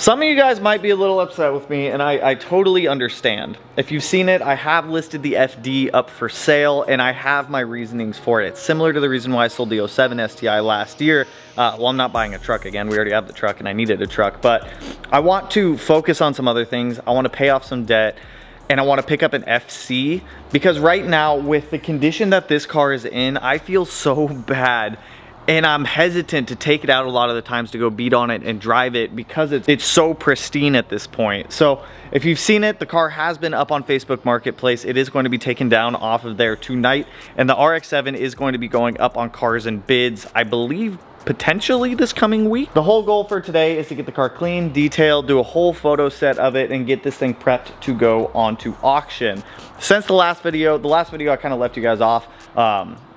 Some of you guys might be a little upset with me, and I totally understand. If you've seen it, I have listed the FD up for sale, and I have my reasonings for it. It's similar to the reason why I sold the 07 STI last year. Well, I'm not buying a truck again. We already have the truck, and I needed a truck, but I want to focus on some other things. I want to pay off some debt, and I want to pick up an FC, because right now, with the condition that this car is in, I feel so bad. And I'm hesitant to take it out a lot of the times to go beat on it and drive it because it's so pristine at this point. So if you've seen it, the car has been up on Facebook Marketplace. It is going to be taken down off of there tonight. And the RX7 is going to be going up on Cars and Bids, I believe, potentially this coming week. The whole goal for today is to get the car clean, detailed, do a whole photo set of it, and get this thing prepped to go onto auction. Since the last video I kind of left you guys off.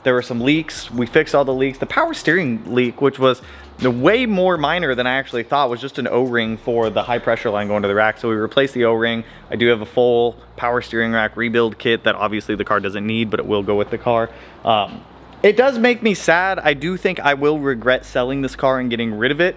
There were some leaks. We fixed all the leaks. The power steering leak, which was way more minor than I actually thought, was just an O-ring for the high pressure line going to the rack. So we replaced the O-ring. I do have a full power steering rack rebuild kit that obviously the car doesn't need, but it will go with the car. It does make me sad. I do think I will regret selling this car and getting rid of it.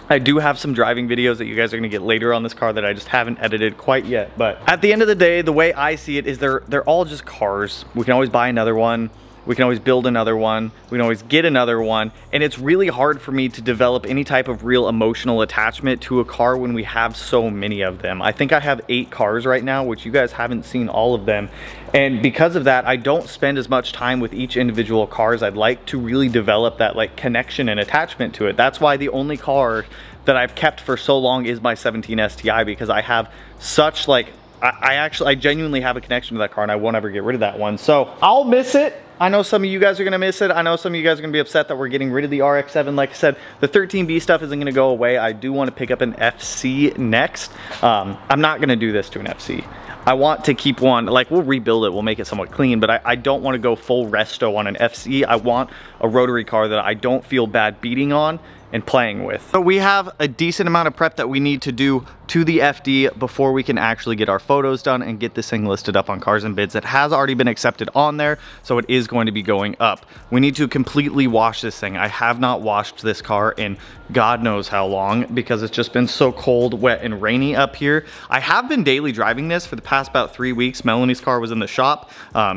I do have some driving videos that you guys are gonna get later on this car that I just haven't edited quite yet. But at the end of the day, the way I see it is they're all just cars. We can always buy another one. We can always build another one. We can always get another one. And it's really hard for me to develop any type of real emotional attachment to a car when we have so many of them. I think I have 8 cars right now, which you guys haven't seen all of them. And because of that, I don't spend as much time with each individual car as I'd like to really develop that like connection and attachment to it. That's why the only car that I've kept for so long is my 17 STI, because I have such like, I genuinely have a connection to that car and I won't ever get rid of that one. So I'll miss it. I know some of you guys are gonna miss it. I know some of you guys are gonna be upset that we're getting rid of the RX7. Like I said, the 13B stuff isn't gonna go away. I do wanna pick up an FC next. I'm not gonna do this to an FC. I want to keep one, like we'll rebuild it, we'll make it somewhat clean, but I don't wanna go full resto on an FC. I want a rotary car that I don't feel bad beating on and playing with. So we have a decent amount of prep that we need to do to the FD before we can actually get our photos done and get this thing listed up on Cars and Bids. It has already been accepted on there, so it is going to be going up. We need to completely wash this thing. I have not washed this car in God knows how long because it's just been so cold, wet, and rainy up here. I have been daily driving this for the past about 3 weeks. Melanie's car was in the shop.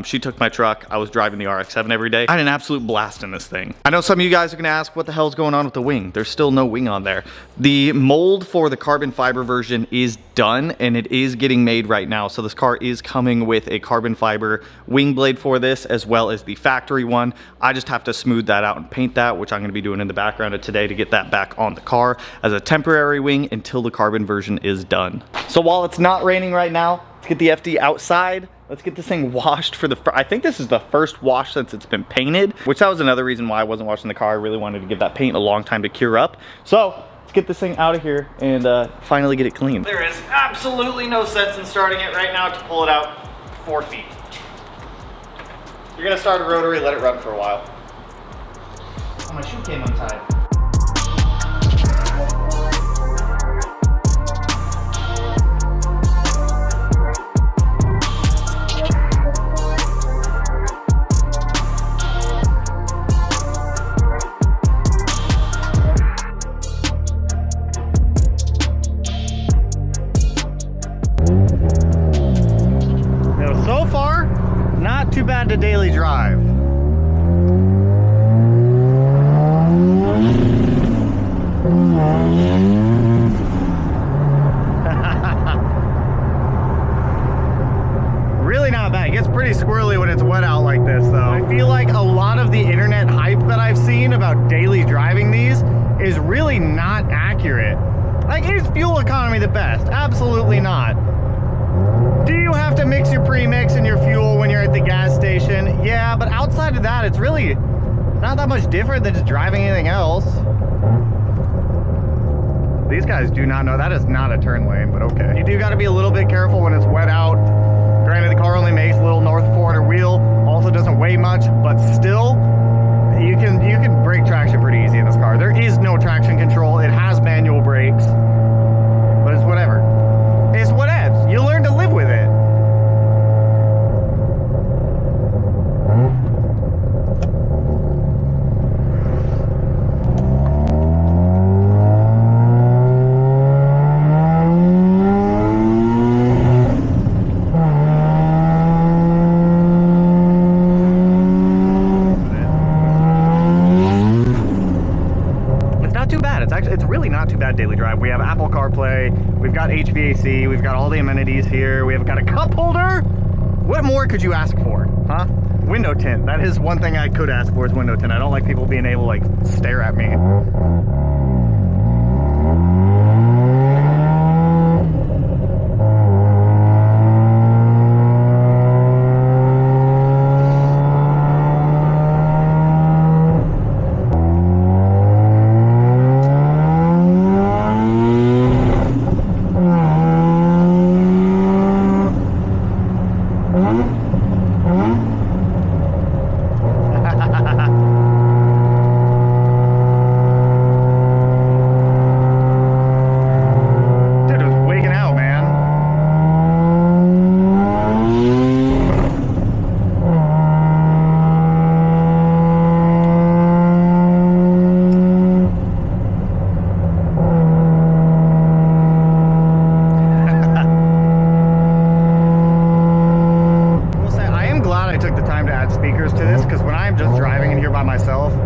She took my truck. I was driving the RX-7 every day. I had an absolute blast in this thing. I know some of you guys are gonna ask what the hell's going on with the wing. There's still no wing on there. The mold for the carbon fiber version is done and it is getting made right now. So this car is coming with a carbon fiber wing blade for this, as well as the factory one. I just have to smooth that out and paint that, which I'm going to be doing in the background of today to get that back on the car as a temporary wing until the carbon version is done. So while it's not raining right now, let's get the FD outside. Let's get this thing washed for I think this is the first wash since it's been painted, which that was another reason why I wasn't washing the car. I really wanted to give that paint a long time to cure up. So let's get this thing out of here and finally get it clean. There is absolutely no sense in starting it right now to pull it out 4 feet. You're gonna start a rotary, let it run for a while. Oh, my shoe came untied. So far, not too bad to daily drive. Really not bad. It gets pretty squirrely when it's wet out like this though. I feel like a lot of the internet hype that I've seen about daily driving these is really not accurate. Like, is fuel economy the best? Absolutely not. Do you have to mix your premix and your fuel when you're at the gas station? Yeah, but outside of that, it's not that much different than just driving anything else. These guys do not know. That is not a turn lane, but okay. You do got to be a little bit careful when it's wet out. Granted, the car only makes a little north 400 wheel. Also doesn't weigh much, but still, you can brake traction pretty easy in this car. There is no traction control. It has manual brakes, but it's whatever. It's whatevs. You learn to live with it. Apple CarPlay, we've got HVAC, we've got all the amenities here, we've got a cup holder. What more could you ask for, huh? Window tint, that is one thing I could ask for, is window tint. I don't like people being able to like stare at me.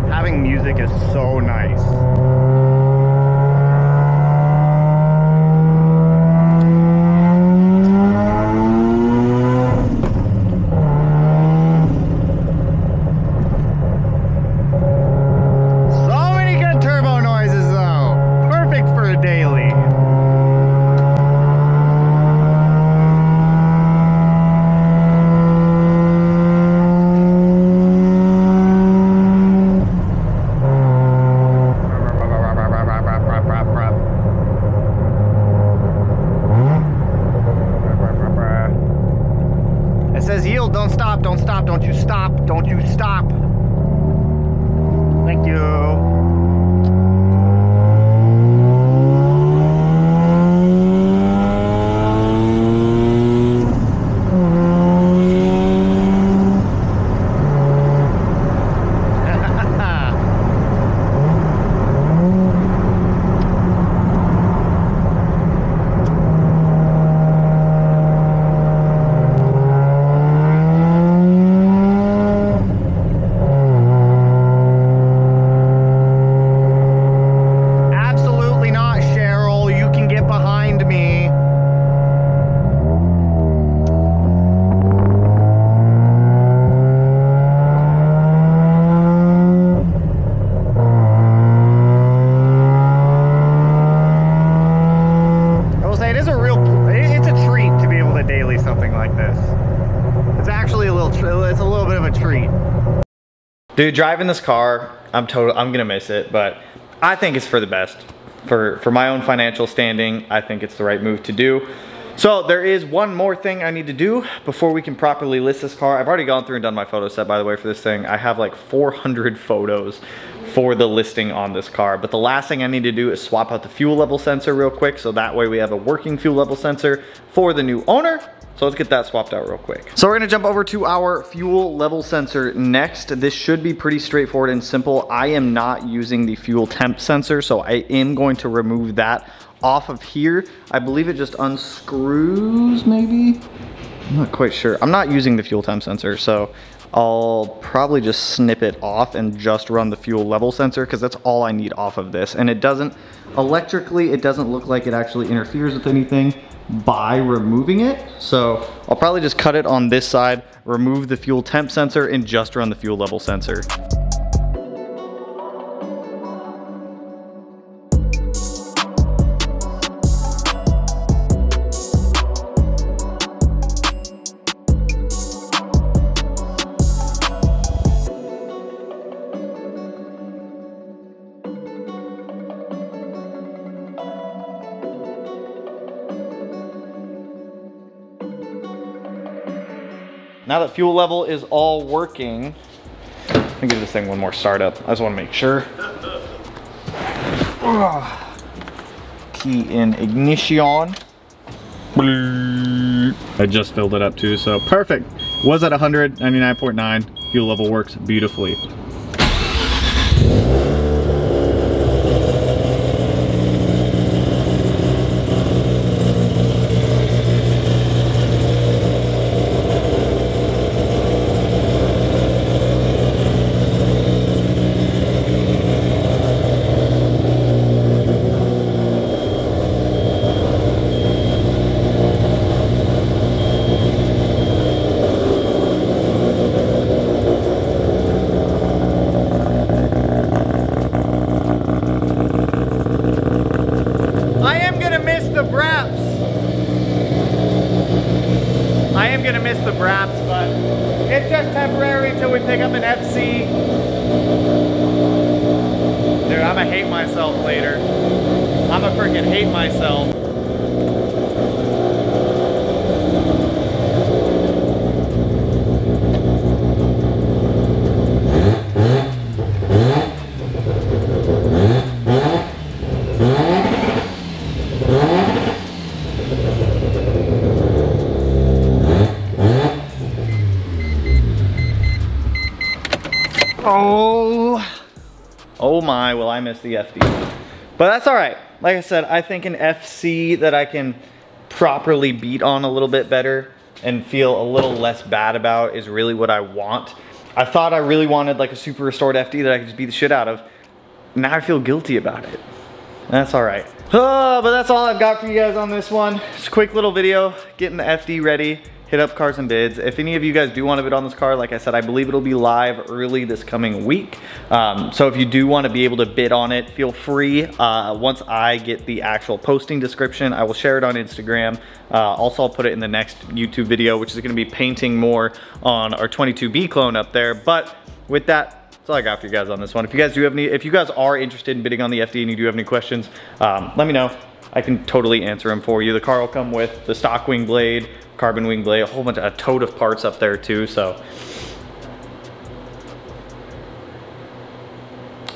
Having music is so nice. So many good turbo noises though. Perfect for a daily. Yield, don't stop, don't stop, don't you stop, don't you stop. Thank you. Dude, driving this car, I'm gonna miss it, but I think it's for the best. For my own financial standing, I think it's the right move to do. So there is one more thing I need to do before we can properly list this car. I've already gone through and done my photo set, by the way, for this thing. I have like 400 photos for the listing on this car. But the last thing I need to do is swap out the fuel level sensor real quick, so that way we have a working fuel level sensor for the new owner. So let's get that swapped out real quick. So we're gonna jump over to our fuel level sensor next. This should be pretty straightforward and simple. I am not using the fuel temp sensor, so I am going to remove that off of here. I believe it just unscrews, maybe? I'm not quite sure. I'm not using the fuel temp sensor, so I'll probably just snip it off and just run the fuel level sensor, because that's all I need off of this. And it doesn't, electrically, it doesn't look like it actually interferes with anything by removing it. So I'll probably just cut it on this side, remove the fuel temp sensor, and just run the fuel level sensor. Now that fuel level is all working, let me give this thing one more startup. I just want to make sure. Key in ignition. I just filled it up too, so perfect. Was at 199.9. Fuel level works beautifully. miss the Braps. I am gonna miss the Braps, but it's just temporary until we pick up an FC. Dude, I'ma hate myself later. I'ma freaking hate myself. Oh my, will I miss the FD. But that's all right. Like I said, I think an FC that I can properly beat on a little bit better and feel a little less bad about is really what I want. I thought I really wanted like a super restored FD that I could just beat the shit out of. Now I feel guilty about it. That's all right. Oh, but that's all I've got for you guys on this one. Just a quick little video, getting the FD ready. Hit up Cars and Bids. If any of you guys do want to bid on this car, like I said, I believe it'll be live early this coming week. So if you do want to be able to bid on it, feel free. Once I get the actual posting description, I will share it on Instagram. Also, I'll put it in the next YouTube video, which is going to be painting more on our 22B clone up there. But with that, that's all I got for you guys on this one. If you guys do have any, if you guys are interested in bidding on the FD and you do have any questions, let me know. I can totally answer them for you. The car will come with the stock wing blade, carbon wing blade, a whole bunch of, a tote of parts up there too, so.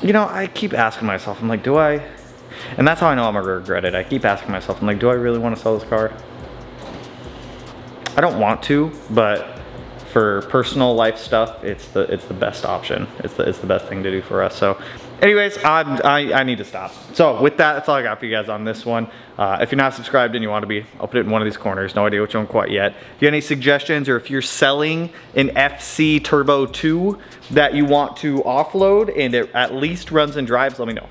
You know, I keep asking myself, I'm like, do I? And that's how I know I'm gonna regret it. I keep asking myself, I'm like, do I really want to sell this car? I don't want to, but for personal life stuff, it's the best option. It's the best thing to do for us. So anyways, I need to stop. So with that, that's all I got for you guys on this one. If you're not subscribed and you want to be, I'll put it in one of these corners. No idea which one quite yet. If you have any suggestions, or if you're selling an FC Turbo 2 that you want to offload and it at least runs and drives, let me know.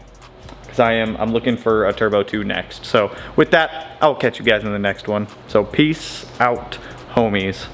Because I'm looking for a Turbo 2 next. So with that, I'll catch you guys in the next one. So peace out, homies.